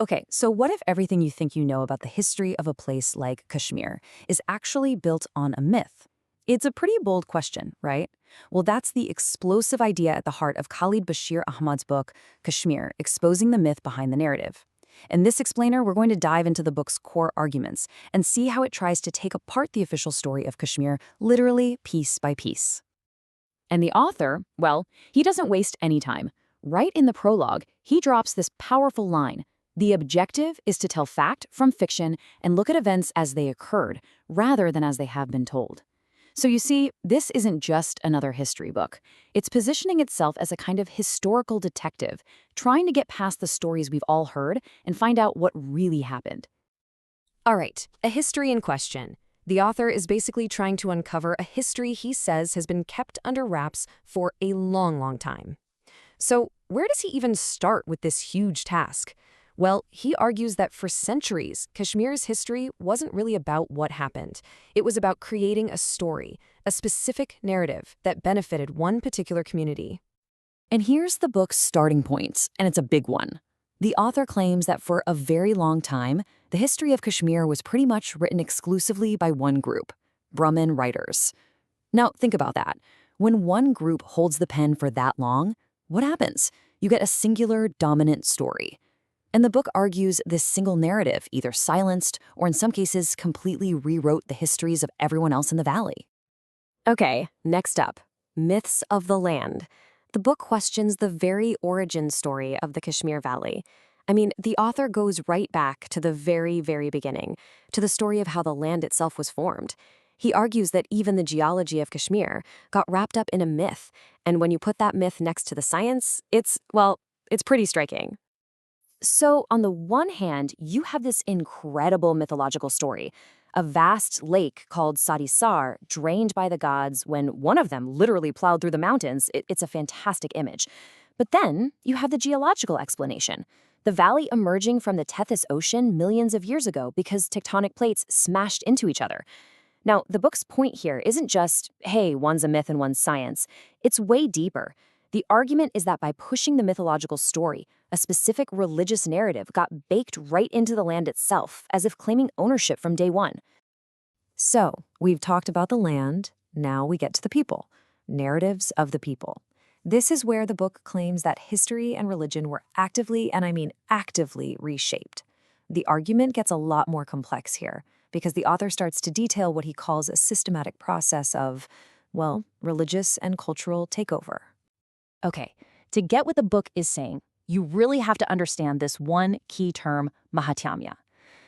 Okay, so what if everything you think you know about the history of a place like Kashmir is actually built on a myth? It's a pretty bold question, right? Well, that's the explosive idea at the heart of Khalid Bashir Ahmad's book, Kashmir-Exposing the Myth Behind the Narrative. In this explainer, we're going to dive into the book's core arguments and see how it tries to take apart the official story of Kashmir literally piece by piece. And the author, well, he doesn't waste any time. Right in the prologue, he drops this powerful line. The objective is to tell fact from fiction and look at events as they occurred, rather than as they have been told. So you see, this isn't just another history book. It's positioning itself as a kind of historical detective, trying to get past the stories we've all heard and find out what really happened. All right, a history in question. The author is basically trying to uncover a history he says has been kept under wraps for a long, long time. So, where does he even start with this huge task? Well, he argues that for centuries, Kashmir's history wasn't really about what happened. It was about creating a story, a specific narrative that benefited one particular community. And here's the book's starting point, and it's a big one. The author claims that for a very long time, the history of Kashmir was pretty much written exclusively by one group, Brahmin writers. Now, think about that. When one group holds the pen for that long, what happens? You get a singular, dominant story. And the book argues this single narrative either silenced or in some cases completely rewrote the histories of everyone else in the valley. Okay, next up, myths of the land. The book questions the very origin story of the Kashmir Valley. I mean, the author goes right back to the very, very beginning, to the story of how the land itself was formed. He argues that even the geology of Kashmir got wrapped up in a myth, and when you put that myth next to the science, it's pretty striking. So, on the one hand, you have this incredible mythological story. A vast lake called Sadisar, drained by the gods when one of them literally plowed through the mountains. It's a fantastic image. But then you have the geological explanation. The valley emerging from the Tethys Ocean millions of years ago because tectonic plates smashed into each other. Now, the book's point here isn't just, hey, one's a myth and one's science. It's way deeper. The argument is that by pushing the mythological story, a specific religious narrative got baked right into the land itself, as if claiming ownership from day one. So, we've talked about the land, now we get to the people. Narratives of the people. This is where the book claims that history and religion were actively, and I mean actively, reshaped. The argument gets a lot more complex here, because the author starts to detail what he calls a systematic process of, well, religious and cultural takeover. Okay, to get what the book is saying, you really have to understand this one key term, Mahatyamya.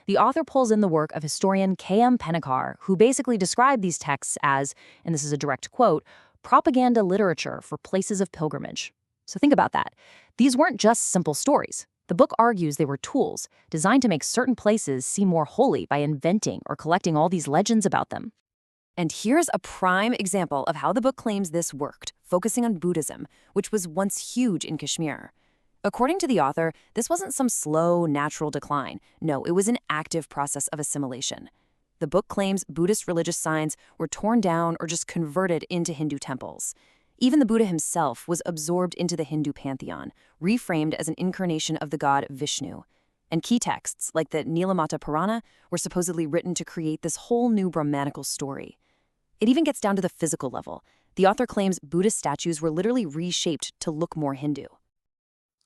The author pulls in the work of historian K.M. Penekar, who basically described these texts as, and this is a direct quote, propaganda literature for places of pilgrimage. So think about that. These weren't just simple stories. The book argues they were tools designed to make certain places seem more holy by inventing or collecting all these legends about them. And here's a prime example of how the book claims this worked, focusing on Buddhism, which was once huge in Kashmir. According to the author, this wasn't some slow, natural decline. No, it was an active process of assimilation. The book claims Buddhist religious signs were torn down or just converted into Hindu temples. Even the Buddha himself was absorbed into the Hindu pantheon, reframed as an incarnation of the god Vishnu. And key texts, like the Nilamata Purana, were supposedly written to create this whole new Brahmanical story. It even gets down to the physical level. The author claims Buddhist statues were literally reshaped to look more Hindu.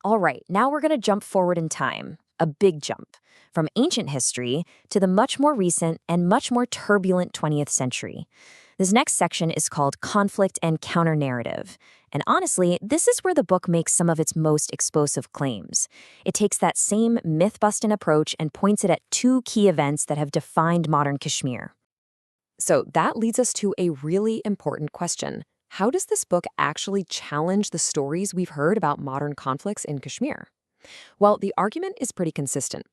All right, now we're going to jump forward in time, a big jump, from ancient history to the much more recent and much more turbulent 20th century. This next section is called Conflict and Counter-Narrative. And honestly, this is where the book makes some of its most explosive claims. It takes that same myth-busting approach and points it at two key events that have defined modern Kashmir. So that leads us to a really important question. How does this book actually challenge the stories we've heard about modern conflicts in Kashmir? Well, the argument is pretty consistent.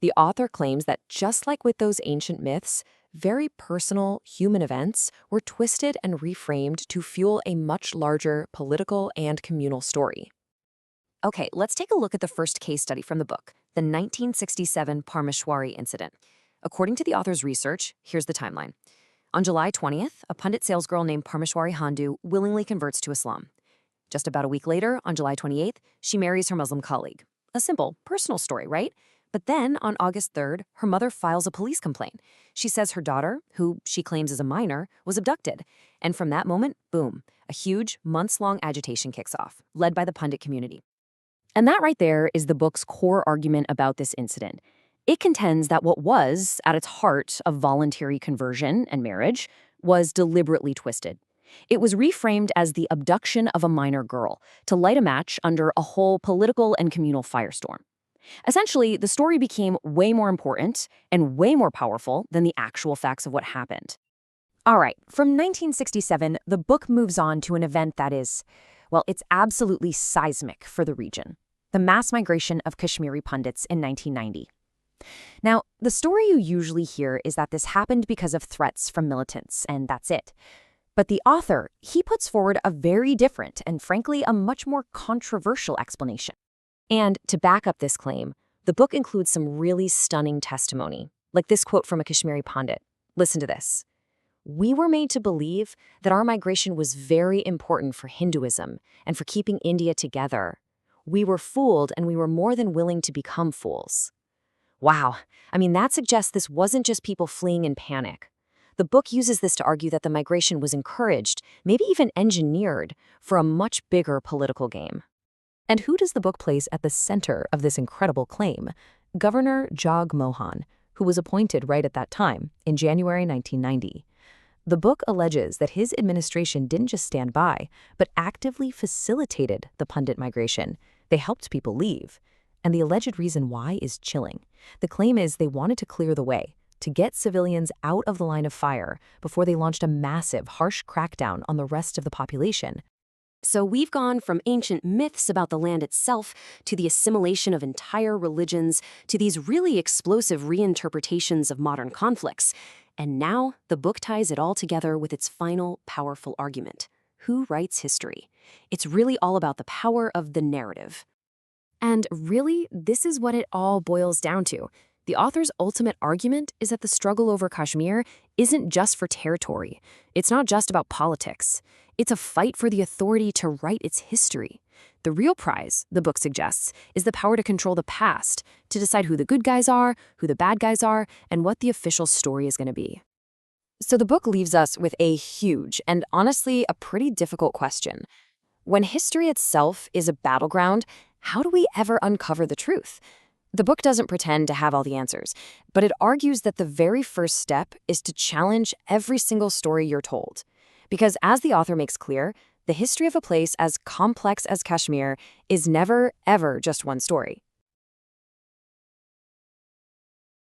The author claims that just like with those ancient myths, very personal human events were twisted and reframed to fuel a much larger political and communal story. Okay, let's take a look at the first case study from the book, the 1967 Parmeshwari incident. According to the author's research, here's the timeline. On July 20th, a pundit salesgirl named Parmeshwari Handu willingly converts to Islam. Just about a week later, on July 28th, she marries her Muslim colleague. A simple, personal story, right? But then, on August 3rd, her mother files a police complaint. She says her daughter, who she claims is a minor, was abducted. And from that moment, boom, a huge, months-long agitation kicks off, led by the pundit community. And that right there is the book's core argument about this incident. It contends that what was, at its heart, a voluntary conversion and marriage was deliberately twisted. It was reframed as the abduction of a minor girl to light a match under a whole political and communal firestorm. Essentially, the story became way more important and way more powerful than the actual facts of what happened. All right, from 1967, the book moves on to an event that is, well, it's absolutely seismic for the region: the mass migration of Kashmiri pundits in 1990. Now, the story you usually hear is that this happened because of threats from militants, and that's it. But the author, he puts forward a very different and frankly a much more controversial explanation. And to back up this claim, the book includes some really stunning testimony, like this quote from a Kashmiri Pandit. Listen to this. "We were made to believe that our migration was very important for Hinduism and for keeping India together. We were fooled, and we were more than willing to become fools." Wow. I mean, that suggests this wasn't just people fleeing in panic. The book uses this to argue that the migration was encouraged, maybe even engineered, for a much bigger political game. And who does the book place at the center of this incredible claim? Governor Jog Mohan, who was appointed right at that time, in January 1990. The book alleges that his administration didn't just stand by, but actively facilitated the pundit migration. They helped people leave. And the alleged reason why is chilling. The claim is they wanted to clear the way, to get civilians out of the line of fire before they launched a massive, harsh crackdown on the rest of the population. So we've gone from ancient myths about the land itself to the assimilation of entire religions to these really explosive reinterpretations of modern conflicts. And now the book ties it all together with its final powerful argument. Who writes history? It's really all about the power of the narrative. And really, this is what it all boils down to. The author's ultimate argument is that the struggle over Kashmir isn't just for territory. It's not just about politics. It's a fight for the authority to write its history. The real prize, the book suggests, is the power to control the past, to decide who the good guys are, who the bad guys are, and what the official story is going to be. So the book leaves us with a huge and honestly a pretty difficult question. When history itself is a battleground, how do we ever uncover the truth? The book doesn't pretend to have all the answers, but it argues that the very first step is to challenge every single story you're told. Because as the author makes clear, the history of a place as complex as Kashmir is never, ever just one story.